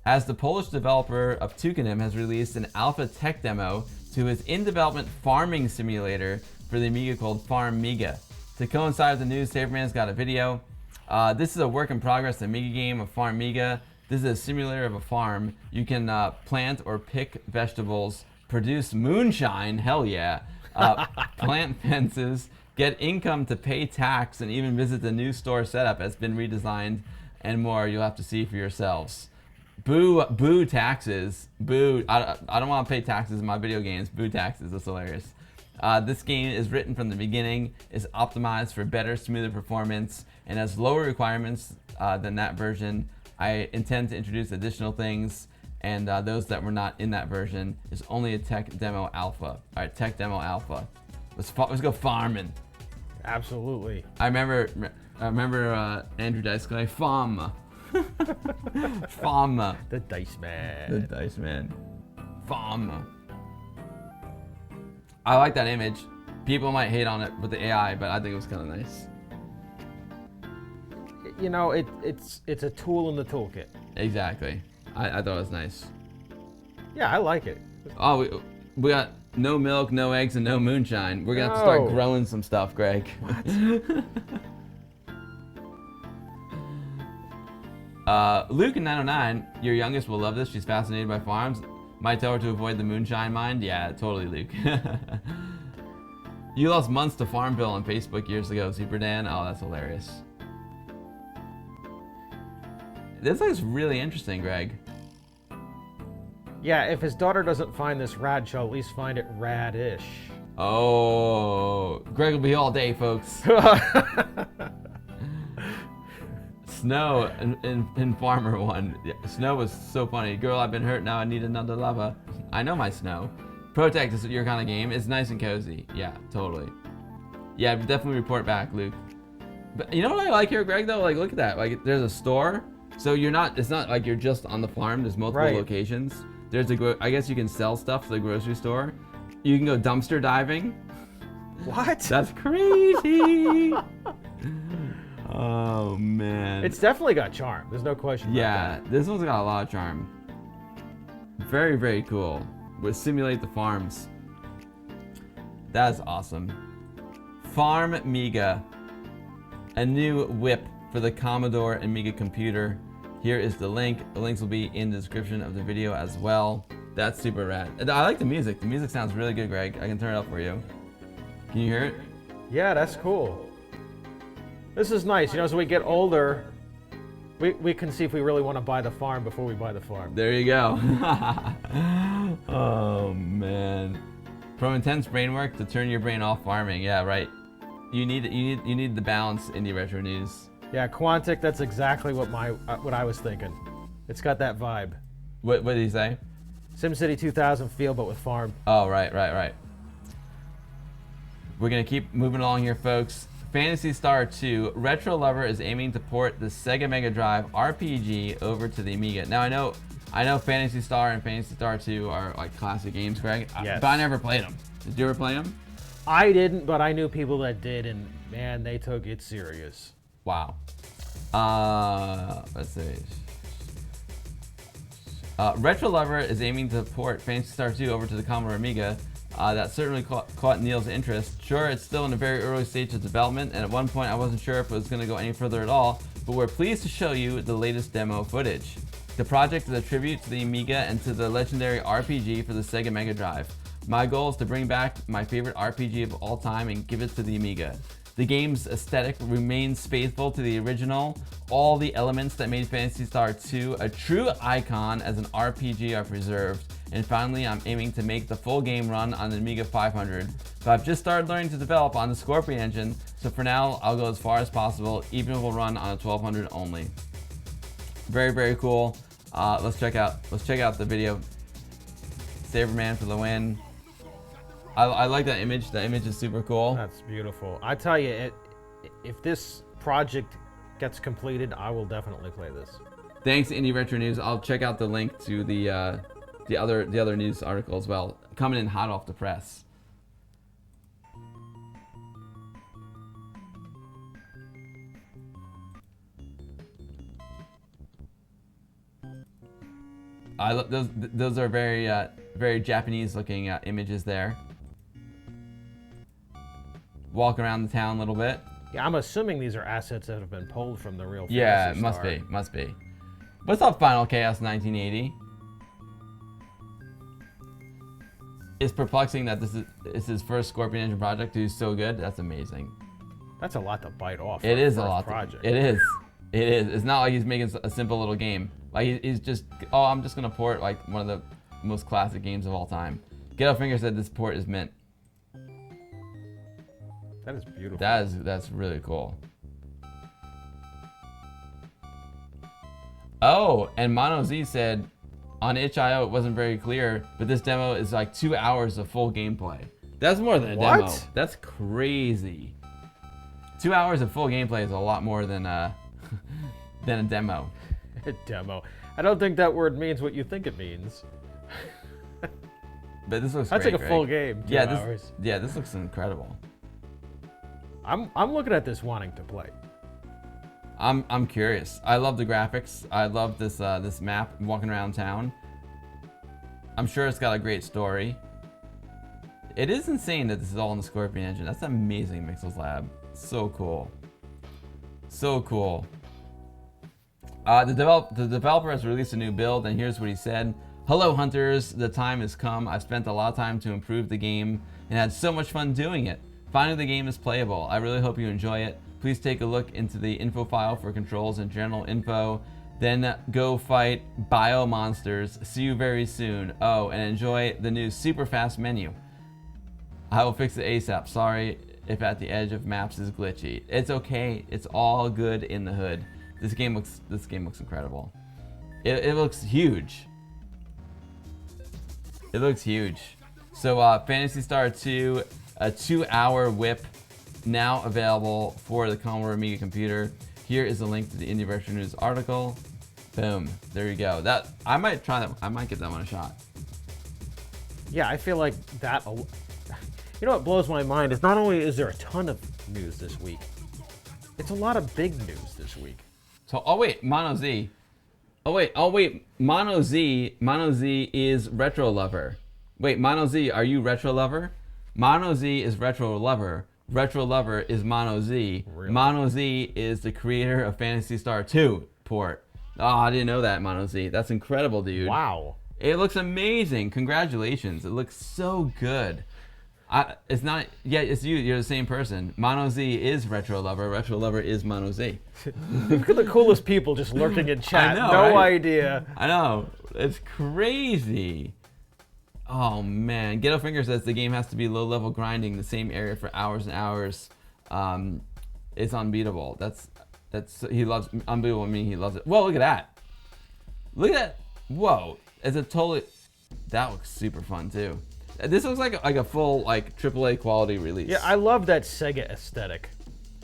As the Polish developer of Tucanim has released an alpha tech demo to his in-development farming simulator, for the Amiga called Farmiga. To coincide with the news, Saberman's got a video. This is a work in progress Amiga game of Farmiga. This is a simulator of a farm. You can plant or pick vegetables, produce moonshine, hell yeah, plant fences, get income to pay tax, and even visit the new store setup that's been redesigned, and more. You'll have to see for yourselves. Boo taxes. Boo. I don't want to pay taxes in my video games. Boo taxes. That's hilarious. This game is written from the beginning, is optimized for better, smoother performance, and has lower requirements than that version. I intend to introduce additional things, and those that were not in that version is only a tech demo alpha. All right, tech demo alpha. Let's go farming. Absolutely. I remember Andrew Dice going, farm. Farm. The Dice Man. The Dice Man. Farm. I like that image. People might hate on it with the AI, but I think it was kind of nice. You know, it's a tool in the toolkit. Exactly. I thought it was nice. Yeah, I like it. Oh, we got no milk, no eggs, and no moonshine. We're gonna have to start No. growing some stuff, Greg. Luke in 909, your youngest will love this. She's fascinated by farms. Might tell her to avoid the moonshine mind. Yeah, totally, Luke. You lost months to Farmville on Facebook years ago, Super Dan. Oh, that's hilarious. This looks really interesting, Greg. Yeah, if his daughter doesn't find this rad, she'll at least find it radish. Oh, Greg will be all day, folks. Snow in Farmer 1. Yeah, Snow was so funny. Girl, I've been hurt, now I need another lover. I know my Snow. Protect is your kind of game. It's nice and cozy. Yeah, totally. Yeah, definitely report back, Luke. But you know what I like here, Greg, though? Like, look at that. Like, there's a store. So it's not like you're just on the farm. There's multiple locations. There's I guess you can sell stuff to the grocery store. You can go dumpster diving. What? That's crazy. Oh, man. It's definitely got charm. There's no question about Yeah, this one's got a lot of charm. Very, very cool. We'll simulate the farms. That's awesome. Farmiga, a new whip for the Commodore Amiga computer. Here is the link. The links will be in the description of the video as well. That's super rad. And I like the music. The music sounds really good, Greg. I can turn it up for you. Can you hear it? Yeah, that's cool. This is nice. You know, as we get older, we can see if we really want to buy the farm before we buy the farm. There you go. Oh, man. From intense brain work to turn your brain off farming. Yeah, right. You need the balance in the retro news. Yeah, Quantic, that's exactly what I was thinking. It's got that vibe. What did he say? SimCity 2000 feel, but with farm. Oh, right. We're gonna keep moving along here, folks. Phantasy Star 2, Retro Lover is aiming to port the Sega Mega Drive RPG over to the Amiga. Now I know Phantasy Star and Phantasy Star 2 are like classic games, Greg. Yes. But I never played them. Did you ever play them? I didn't, but I knew people that did, and man, they took it serious. Wow. Let's see. Retro Lover is aiming to port Phantasy Star 2 over to the Commodore Amiga. That certainly caught Neil's interest. Sure, it's still in a very early stage of development, and at one point I wasn't sure if it was going to go any further at all, but we're pleased to show you the latest demo footage. The project is a tribute to the Amiga and to the legendary RPG for the Sega Mega Drive. My goal is to bring back my favorite RPG of all time and give it to the Amiga. The game's aesthetic remains faithful to the original. All the elements that made Phantasy Star 2 a true icon as an RPG are preserved. And finally, I'm aiming to make the full game run on the Amiga 500. But I've just started learning to develop on the Scorpion engine, so for now, I'll go as far as possible, even if we'll run on a 1200 only. Very, very cool. Let's check out the video. Saberman for the win. I like that image. That image is super cool. That's beautiful. I tell you, if this project gets completed, I will definitely play this. Thanks to Indie Retro News. I'll check out the link to the other news article as well. Coming in hot off the press. Those are very very Japanese looking images there. walk around the town a little bit. Yeah, I'm assuming these are assets that have been pulled from the real Yeah, Phantasy must Star. be, must be. What's up, Final Chaos 1980? It's perplexing that this is his first Scorpion Engine project. He's so good. That's amazing. That's a lot to bite off. It is a first lot. project. It is. It is. It's not like he's making a simple little game. Like he's just, oh, I'm just gonna port like one of the most classic games of all time. GretOfFlorida said this port is mint. That is beautiful. That's really cool. Oh, and Mono Z said on itch.io it wasn't very clear, but this demo is like 2 hours of full gameplay. That's more than a demo. What? That's crazy. 2 hours of full gameplay is a lot more than a demo. A demo. I don't think that word means what you think it means. But this looks That's great, like a full Greg. game. 2 Yeah, hours. this looks incredible. I'm looking at this wanting to play. I'm curious. I love the graphics. I love this this map walking around town. I'm sure it's got a great story. It is insane that this is all in the Scorpion Engine. That's amazing, Mixel's Lab. So cool. So cool. The developer has released a new build, and here's what he said. Hello, hunters. The time has come. I've spent a lot of time to improve the game and had so much fun doing it. Finally, the game is playable. I really hope you enjoy it. Please take a look into the info file for controls and general info. Then go fight bio monsters. See you very soon. Oh, and enjoy the new super fast menu. I will fix it ASAP. Sorry if at the edge of maps is glitchy. It's okay. It's all good in the hood. This game looks incredible. It looks huge. It looks huge. So Phantasy Star 2, a 2-hour whip, now available for the Commodore Amiga computer. Here is a link to the Indie Retro News article. Boom. There you go. That I might try that. I might give that one a shot. Yeah, I feel like that. You know what blows my mind is not only is there a ton of news this week, it's a lot of big news this week. So oh wait, Mono Z. Oh wait, Mono Z is Retro Lover. Wait, Mono Z, are you Retro Lover? Mono Z is Retro Lover. Retro Lover is Mono Z. Really? Mono Z is the creator of Phantasy Star 2 port. Oh, I didn't know that, Mono Z. That's incredible, dude. Wow. It looks amazing. Congratulations. It looks so good. It's not, yeah, it's you. You're the same person. Mono Z is Retro Lover. Retro Lover is Mono Z. Look at the coolest people just lurking in chat. know, No right? idea. I know. It's crazy. Oh man, GretOfFlorida says the game has to be low-level grinding the same area for hours and hours. It's unbeatable. That's he loves unbeatable. I mean, he loves it. Whoa, look at that. Look at that. Whoa, it's a totally. That looks super fun too. This looks like a full like AAA quality release. Yeah, I love that Sega aesthetic.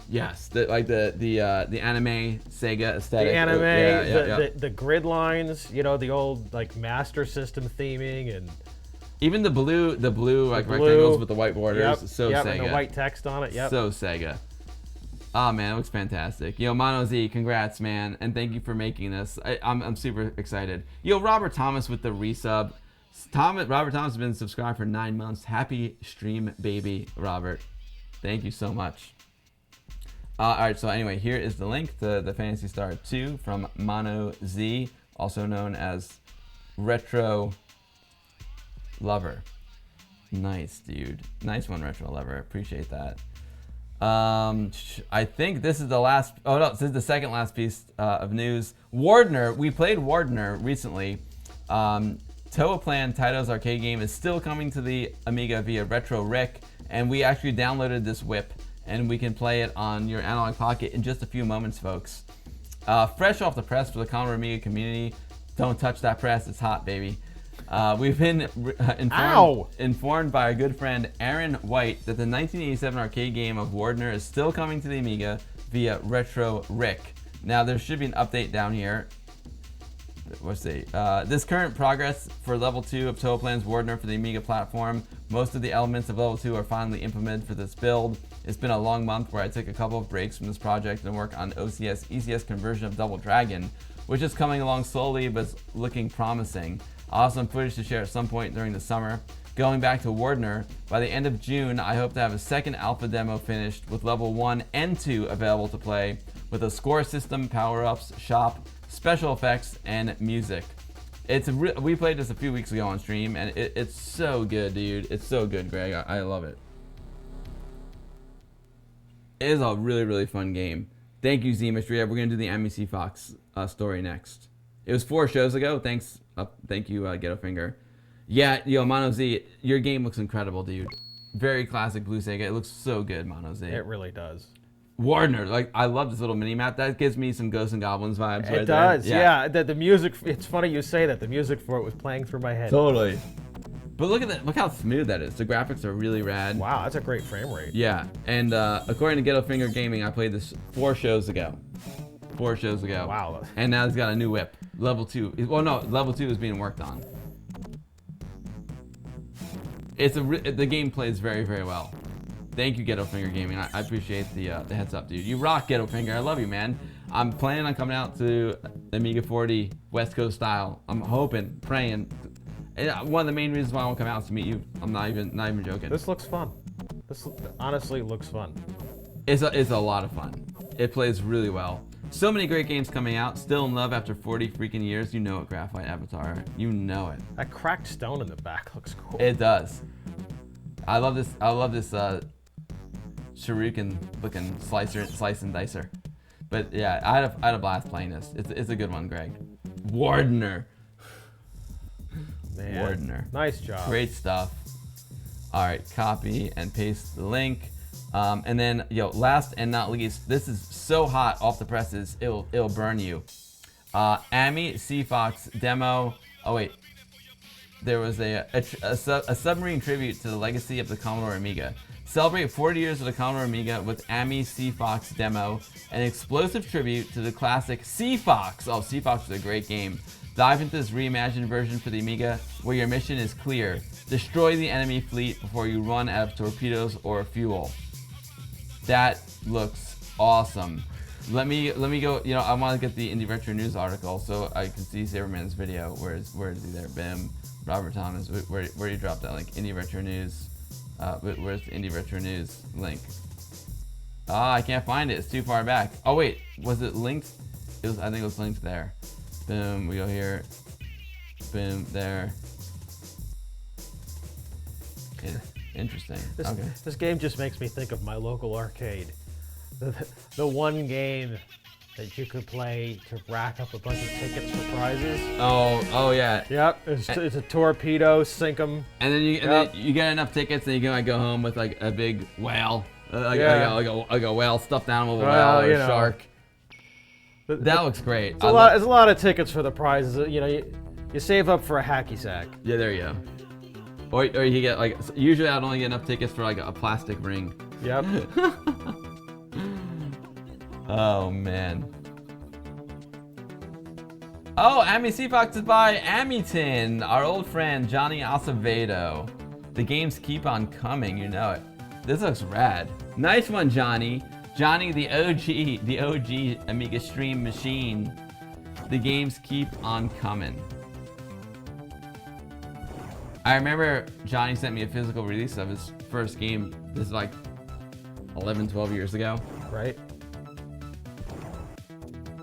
Yes, the anime Sega aesthetic. The anime, Yeah. the grid lines, you know, the old like Master System theming, and Even the blue like blue, rectangles with the white borders. Yep, So yep, Sega. and the white text on it. Yep. So Sega. Oh man, it looks fantastic. Yo, Mono Z, congrats, man, and thank you for making this. I'm super excited. Yo, Robert Thomas with the resub. Robert Thomas has been subscribed for 9 months. Happy stream, baby, Robert. Thank you so much. All right, so anyway, here is the link to the Phantasy Star 2 from Mono Z, also known as Retro Lover. Nice, dude. Nice one, Retro Lover. Appreciate that. I think this is the last. Oh no, this is the second last piece of news. Wardener. We played Wardener recently. Toaplan Taito's arcade game is still coming to the Amiga via Retro Rick, and we actually downloaded this whip, and we can play it on your analog pocket in just a few moments, folks. Fresh off the press for the Commodore Amiga community. Don't touch that press; it's hot, baby. We've been informed by our good friend Aaron White that the 1987 arcade game of Wardener is still coming to the Amiga via Retro Rick. Now there should be an update down here. Let's see. This current progress for level 2 of Toaplan's Wardener for the Amiga platform. Most of the elements of level 2 are finally implemented for this build. It's been a long month where I took a couple of breaks from this project and work on OCS ECS conversion of Double Dragon, which is coming along slowly but looking promising. I'll have some footage to share at some point during the summer. Going back to Wardener, by the end of June, I hope to have a second alpha demo finished with level 1 and 2 available to play, with a score system, power-ups, shop, special effects, and music. We played this a few weeks ago on stream, and it's so good, dude. It's so good, Greg. I love it. It is a really, really fun game. Thank you, Z-Mystery. We're going to do the AmiSeaFox story next. It was 4 shows ago. Thanks. Thank you, GhettoFinger. Yeah, yo, Mono Z, your game looks incredible, dude. Very classic Blue Sega. It looks so good, Mono Z. It really does. Wardener, like, I love this little mini map. That gives me some Ghosts and Goblins vibes. It does, yeah. The music. It's funny you say that. The music for it was playing through my head. Totally. But look at that. Look how smooth that is. The graphics are really rad. Wow, that's a great frame rate. Yeah, and according to GhettoFinger Gaming, I played this 4 shows ago. 4 shows ago. Wow. And now it's got a new whip. Level 2. Well, no, level 2 is being worked on. The game plays very, very well. Thank you, GhettoFinger Gaming. I appreciate the heads up, dude. You rock, GhettoFinger. I love you, man. I'm planning on coming out to Amiga 40 West Coast style. I'm hoping, praying. And one of the main reasons why I want to come out is to meet you. I'm not even joking. This looks fun. This honestly looks fun. It's a lot of fun. It plays really well. So many great games coming out. Still in love after 40 freaking years. You know it, Graphite Avatar. You know it. That cracked stone in the back looks cool. It does. I love this. Shuriken looking slice and dicer. But yeah, I had a blast playing this. It's a good one, Greg. Wardener. Man, Wardener. nice job. Great stuff. All right, copy and paste the link. And then, last and not least, this is so hot off the presses, it'll burn you. AmiSeaFox demo. Oh wait, there was a submarine tribute to the legacy of the Commodore Amiga. Celebrate 40 years of the Commodore Amiga with AmiSeaFox demo, an explosive tribute to the classic SeaFox. Oh, SeaFox is a great game. Dive into this reimagined version for the Amiga, where your mission is clear: destroy the enemy fleet before you run out of torpedoes or fuel. That looks awesome. Let me go. I want to get the Indie Retro News article so I can see Saberman's video. Where is he there? Bim. Robert Thomas. Where you drop that link? Indie Retro News. Where's the Indie Retro News link? I can't find it. It's too far back. Oh wait, was it linked? I think it was linked there. Boom. We go here. Boom. There. Interesting. This game just makes me think of my local arcade. The one game that you could play to rack up a bunch of tickets for prizes. Oh yeah. Yep. It's a torpedo, sink them. And then you get enough tickets, and you can go home with like a big whale, like a whale, stuffed animal, with a whale, or a shark. That looks great. It's a lot of tickets for the prizes. You save up for a hacky sack. Yeah, there you go. Or you get usually I'd only get enough tickets for a plastic ring. Yep. Oh man. Oh, AmiSeaFox is by Amiton, our old friend Johnny Acevedo. The games keep on coming, you know it. This looks rad. Nice one, Johnny. Johnny, the OG Amiga stream machine. The games keep on coming. I remember Johnny sent me a physical release of his first game. This is like 11, 12 years ago. Right.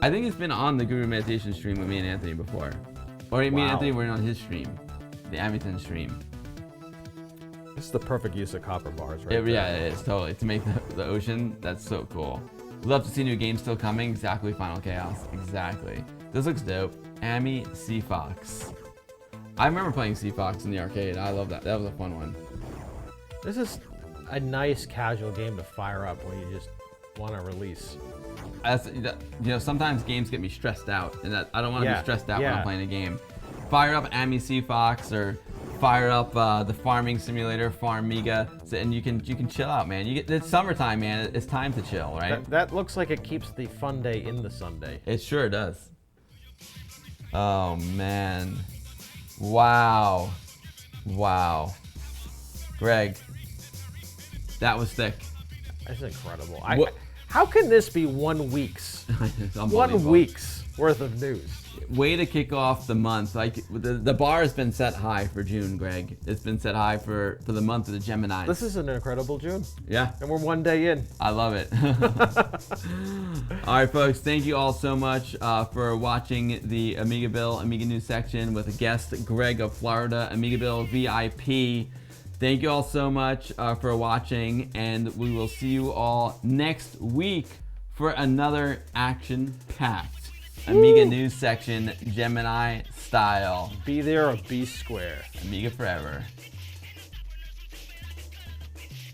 I think it's been on the Guru Meditation stream with me and Anthony before. Or me and Anthony were on his stream. The Amiton stream. This is the perfect use of copper bars, right? Yeah, it is, totally. To make the ocean, that's so cool. Love to see new games still coming. Exactly, Final Chaos. Exactly. This looks dope. AmiSeaFox. I remember playing SeaFox in the arcade. I love that. That was a fun one. This is a nice casual game to fire up when you just want to release. Sometimes games get me stressed out, and I don't want to be stressed out when I'm playing a game. Fire up AmiSeaFox or fire up the farming simulator, Farmiga, and you can chill out, man. It's summertime, man. It's time to chill, right? That looks like it keeps the fun day in the Sunday. It sure does. Oh man. Wow. Greg, that was thick. That's incredible. How can this be 1 week's? It's 1 unbelievable. week's worth of news. Way to kick off the month. Like the bar has been set high for June, Greg. It's been set high for the month of the Geminis. This is an incredible June. Yeah. And we're 1 day in. I love it. All right, folks. Thank you all so much for watching the AmigaBill Amiga News section with a guest, GregOfFlorida, AmigaBill VIP. Thank you all so much for watching, and we will see you all next week for another action-packed Amiga News section, Gemini style. Be there or be square. Amiga forever.